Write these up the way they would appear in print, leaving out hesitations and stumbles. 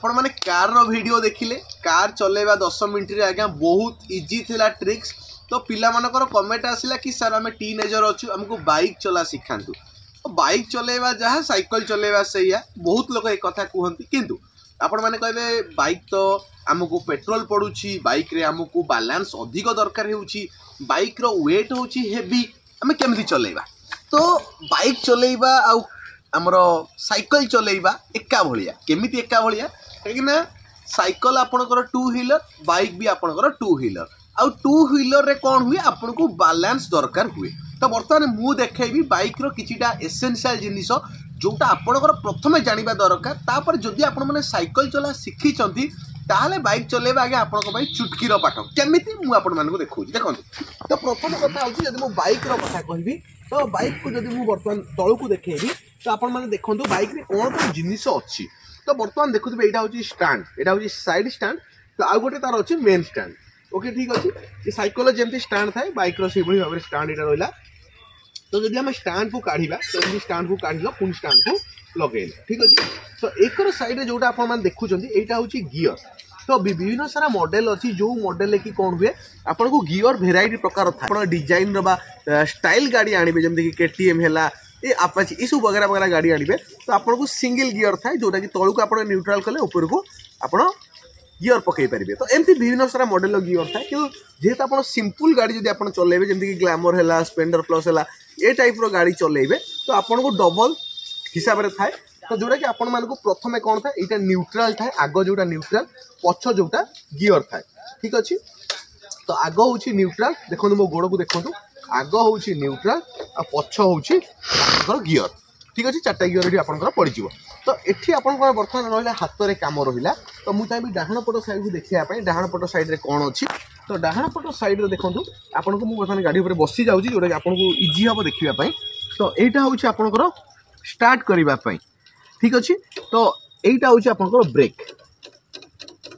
आपण माने कार रो वीडियो देखिले कार चलेबा 10 मिनिट रे आज्ञा बहुत इजी थिला ट्रिक्स। तो पिला मानकर कमेंट आसिला कि सर आम टीनेजर अच्छु हमको बाइक चला शिखातु। तो बाइक चलेबा जहाँ साइकिल चलेबा सैया बहुत लोग एक कथा कहते किंतु आपण माने कहबे बाइक तो आमको पेट्रोल पड़ुछि बाइक रे आमको बैलेंस अधिक दरकार होउछि बाइक रो वेट होउछि हेवी आमे केमति चलेबा। तो बाइक चलेबा आ आमर साइकिल चलेबा एका भलिया केमिति एका भलिया कहीं साइकिल आपणकर 2 व्हीलर बाइक भी आपणकर 2 व्हीलर आउ 2 व्हीलर रे कौन हुए आपन को बैलेंस दरकार हुए। तो बर्तमान मु देखेबी बाइक रो किछिटा एसेंशियल जिनिस जोटा आपणकर प्रथमे जानिबा दरकार तापर जदि आपण माने साइकिल चला शिखी चंती ताहले बाइक चलेबा आगे आपन को चुटकीर पाठ केमिति मु आपण मानको देखौछि देखंतु। तो प्रथम कथा होछि जदि मु बाइक रो कथा कहबी तो बाइक को जदि मु बर्तमान तळकु देखेबी तो आपण माने देखंतु बाइक रे कोन कोन जिनिस अछि। तो बर्तमान देखुथिबे एटा होछि स्टैंड एटा होछि साइड स्टैंड तो आउ गोटे तार अछि मेन स्टैंड। ओके ठीक अछि ये साइकिल जेमति स्टैंड थाए बाइक रो सेबळी भाबरे स्टैंड एटा रोइला। तो जदि हम स्टैंड को काढिबा तो ये स्टैंड को काढिलो पुन स्टैंड को लगेइला ठीक अछि। तो एकर साइड रे जोटा आपण मान देखुचंती एटा होछि गियर। तो विभिन्न सारा मॉडल अच्छी जो मॉडल की कौन हुए आपन को गियर भेराइटी प्रकार था आप डिजाइन रा स्टाइल गाड़ी आनिबे जमते कि केटीएम हैला ए अपाची ई सब वगैरह वगैरह गाड़ी आनिबे तो आपन को सिंगल गियर था जोटा कि तळु को आपन न्यूट्रल कले ऊपर को आपन गियर पकई पारिबे। तो एमती विभिन्न सारा मॉडल गियर था कि जेहेतु आपन सिंपल गाड़ी जदि आपन चलेबे जमते कि ग्लैमर हैला स्प्लेंडर प्लस हैला ए टाइप रो गाड़ी चलेबे तो आपन को डबल हिसाब रे थाए। तो जोटा कि आपण मानको प्रथमे कोन था एटा न्यूट्रल था आगो जोटा न्यूट्रल पछ जोटा गियर था ठीक अछि। तो आगो होछि न्यूट्रल देखंतु मो गोड़ को देखंतु आगो होछि न्यूट्रल आ पछ होछि आपनकर गियर ठीक अछि। चारटा गियर एठी आपनकर पड़ी जिवो। तो एठी आपनकर वर्तमान रहला हाथ रे काम रहिला। तो मु चाहि डाहाण पट साइड को देखिया पय डाहाण पट साइड रे कोन अछि। तो डाहाण पट साइड रे देखंतु आपनको मु वर्तमान गाड़ी ऊपर बसी जाउची जोटा कि आपनको इजी हबो देखिबा पय। तो एटा होछि आपनकर स्टार्ट करिबा पय ठीक अछि। तो एटा होछि आपनकर ब्रेक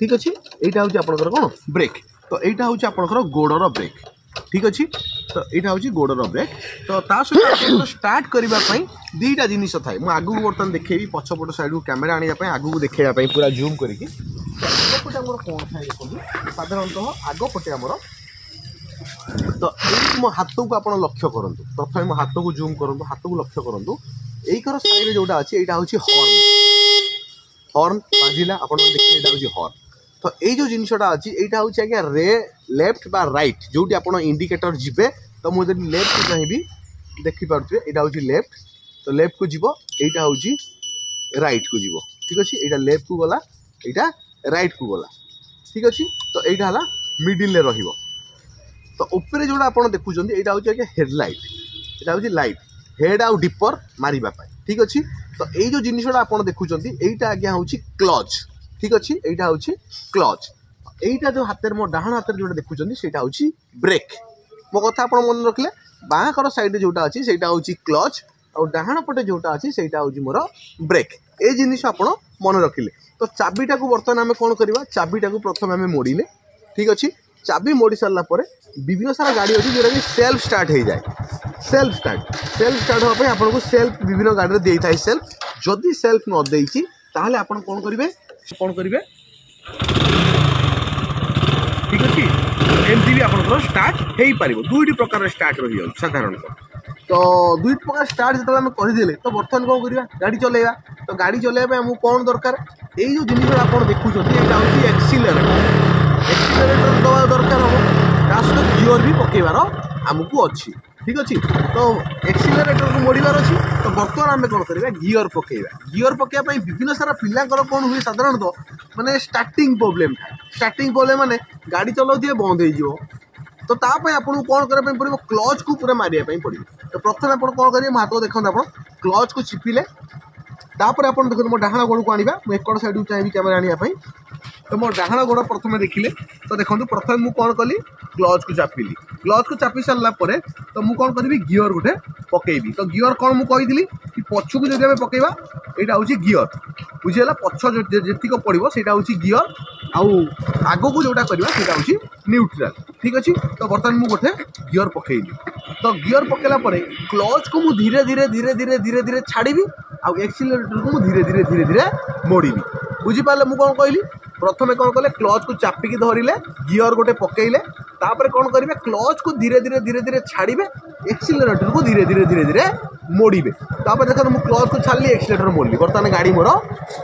ठीक अछि एटा होछि आपनकर कोन ब्रेक। तो एटा होछि आपनकर गोडर ब्रेक ठीक अछि। तो एटा होछि गोडर ब्रेक। तो ता सहित आपन स्टार्ट करिबा पय दीटा जिनिस थाय मु आगु बर्तन देखेबी पछपट साइड को कैमरा आनिया पय आगु देखेबा पय पूरा जूम करिकि आगो पटे हमर कोन थाय देखो साधारणतः आगो पटे हमर। तो एई मो हाथ को आपन लक्ष्य करंतु प्रथमे मो हाथ को जूम करंतु हाथ को लक्ष्य करंतु एई कर साइड जोटा अछि एटा होछि हॉर्न हॉर्न बाजिला आपन देखि एटा होछि हॉर्न। तो एई जो जिनिसटा अछि एटा होछि आगे रे लेफ्ट बा राइट जोटी आपन इंडिकेटर जिबे। तो मु जदि लेफ्ट को चाहिबी देखि पारथि एटा होछि लेफ्ट तो लेफ्ट को जिवो एटा होछि राइट को जिवो ठीक अछि। एटा लेफ्ट को गला एटा राइट को गला ठीक अछि। तो एटा हला मिडिल रे रहिबो। तो ऊपर जोटा आपन देखुचंदी एटा होछि आगे हेडलाइट एटा होछि लाइट हेड आउ डिपर मारिबा पाई ठीक अछि। तो एई जो जिनिसटा आपन देखुचंदी एटा आगे होछि क्लच ठीक अछि एटा होछि क्लच। एटा जो हाथ रे मो डाहाण हाथ रे जोटा देखुचंदी सेटा होछि ब्रेक। मो कथा आपन मन रखले बाहा कर साइड जोटा अछि सेटा होछि क्लच और डाहाण पटे जोटा अछि सेटा होछि मोर ब्रेक। ए जिनिस आपन मन रखिले। तो चाबीटा को वर्तमान हमें कोन करबा चाबीटा को प्रथम हमें मोड़िले ठीक अछि। चाबी मोड़ी सारला परे विभिन्न सारा गाड़ी अछि जोटा कि सेल्फ स्टार्ट हो जाए। सेल्फ स्टार्ट हो पे आपन को सेल्फ विभिन्न गाड़ी रे देई थाई सेल्फ जदि सेल्फ न देइछि ताहले आपन कोन करिवे ठीक अछि। एमती भी आपन स्टार्ट हेई पारिबो दुईटी प्रकार स्टार्ट रहि जाउ साधारणतः। तो दुईटी प्रकार स्टार्ट जतले हम करि देले तो वर्तमान कोन करिवा गाड़ी चलेबा। तो गाड़ी चलेबा हमहु कोन दरकार एई जो जिनिस आपन देखुछथि एटा होछि एक्सीलरेटर दवा दरकार हो तासो गियर भी पकेबार हमकु अछि ठीक अछि। तो एक्सीलरेटर को मोड़ीबार अछि। तो वर्तमान आम कौन करिबा गियर पकेबा पई विभिन्न सारा पिलांकर कोन हुए साधारणतः माने स्टार्टिंग प्रॉब्लम माने गाड़ी चलाउथिए बंद हो जिवो। तो ता पई आपन कोन करबा पई पड़िबो क्लच को पूरा मारिया पई पड़िबो। तो प्रथम आपन कोन करिए हाथ देखन आपन क्लच को चिपिले तापर आपन देखो मो डाहाण गोड़ को आनिबा मो एकड़ साइड को चाहिबी कैमरा आनिया पई। तो मो डाहाण गोड़ प्रथमे देखिले तो देखंतु प्रथमे मु कोन कली क्लच को चापी सारला परे तो मु कोन करबी गियर गुटे पकेइबी। तो गियर कोन मु कहिदिली कि पछु को जदि हम पकेइबा एटा होछि गियर बुझियला पछ जेतिक पड़िबो सेटा होछि गियर आउ आगो को जोटा करबा सेटा होछि न्यूट्रल ठीक अछि। तो वर्तमान मु गोटे गियर पकेइली। तो गियर पकेला परे क्लच को मु धीरे धीरे छाड़ीबी आउ एक्सीलरेटर को मु धीरे धीरे मोड़ीबी बुझिपारे मुझे कौन कहली प्रथम कौन कले क्लच को चापिकी धरिले गियर गोटे पकेइले तापर कौन करेंगे क्लच को धीरे धीरे धीरे धीरे छाड़े एक्सीलरेटर को धीरे धीरे धीरे धीरे मोड़े तापर देखो मुझे क्लच को छाड़ी एक्सीलरेटर मोड़ली बर्तमान गाड़ी मोर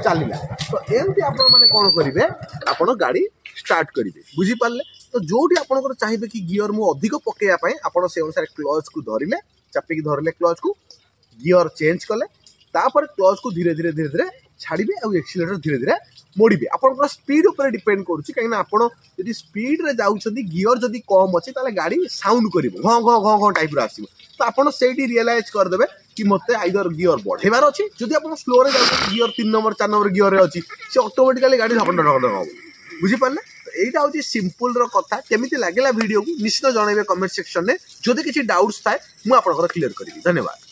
चलला तो एमती आपण मैंने कौन करेंगे आपण गाड़ी स्टार्ट करेंगे बुझिपारे तो जोटी आपंकर चाहिए कि गियर मु अधिक पकेवाई आप से अनुसार क्लच को धरिले चापिकी धरिले क्लच को गियर चेंज कले तापर क्लच को धीरे धीरे धीरे धीरे छाड़े और एक्सीलरेटर धीरे धीरे मोड़े आपंकर स्पीड उपर डिपेंड करुच्ची कहीं आपड़ी स्पीड रे जाउछंती गियर जदि कम अच्छी ताले गाड़ी साउंड कर घ घ घ घ टाइप आसो तो आपड़ से रियलाइज करदे कि मत आइदर गियर बढ़ेबार अच्छी जदि आप स्लो रे जाउछंती गियर 3 नंबर 4 नंबर गियर रे अच्छी से ऑटोमेटिकली गाड़ी झपट झपट हम बुझिपारे तो यहाँ हूँ सिंपल कथा केमी लगे वीडियो को निश्चित जनइबे कमेंट सेक्शन में जदि किसी डाउट्स थाए मुझे क्लीयर करी धन्यवाद।